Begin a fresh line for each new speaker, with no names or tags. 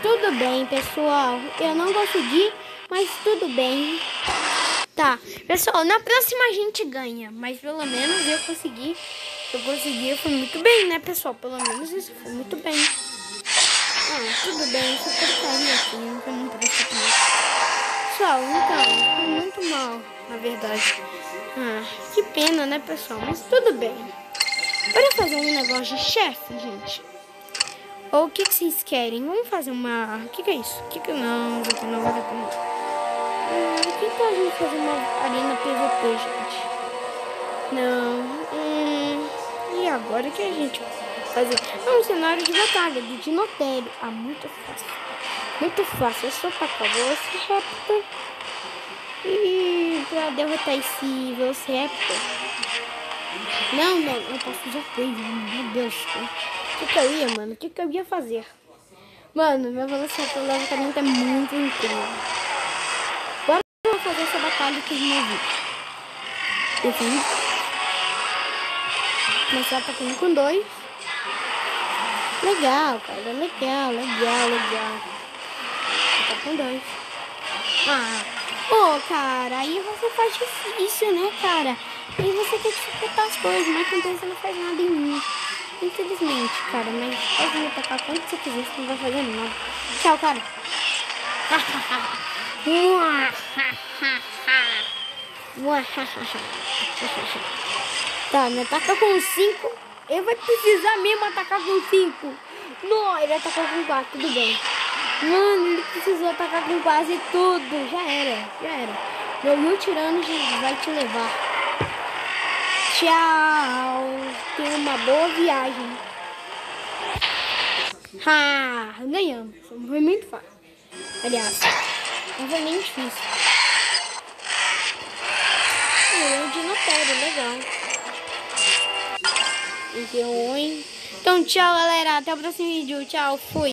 Tudo bem, pessoal. Eu não consegui, mas tudo bem. Tá, pessoal, na próxima a gente ganha. Mas pelo menos eu consegui. Eu fui muito bem, né, pessoal? Pelo menos isso foi muito bem. Tudo bem, isso porcaria assim, que eu não presto mais. Pessoal, então, foi muito mal, na verdade. Que pena, né, pessoal? Mas tudo bem. Bora fazer um negócio de chefe, gente. Ou o que vocês querem? Vamos fazer uma... O que é isso? Não, isso aqui não vale a pena. Que tal a gente fazer uma arena PVP, gente? Não. E agora o que a gente vai fazer? Um cenário de batalha do Dinotério. Muito fácil. Muito fácil. É só tacar o Velociraptor. E pra derrotar esse Velociraptor. Não, eu posso usar coisa. Meu Deus. O que eu ia, mano? O que eu ia fazer? Mano, meu Velociraptor levantamento é muito incrível. Bora fazer essa batalha que eu vi. Defende. Começar atacando com 2. Legal, cara. Legal. Tá com 2. Cara, aí você faz difícil, né, cara? Aí você quer dificultar as coisas, mas com você não faz nada em mim. Infelizmente, cara, mas pode me atacar quando você quiser, você não vai fazer nada. Tchau, cara. Tá, me ataca com 5. Ele vai precisar mesmo atacar com 5. Não, ele atacou com 4, tudo bem. Mano, ele precisou atacar com quase tudo. Já era. Meu Tirano vai te levar. Tchau. Tenha uma boa viagem. Ganhamos. Foi muito fácil. Aliás, não foi nem difícil. O Dinotério, legal. Então, tchau, galera. Até o próximo vídeo. Tchau, fui.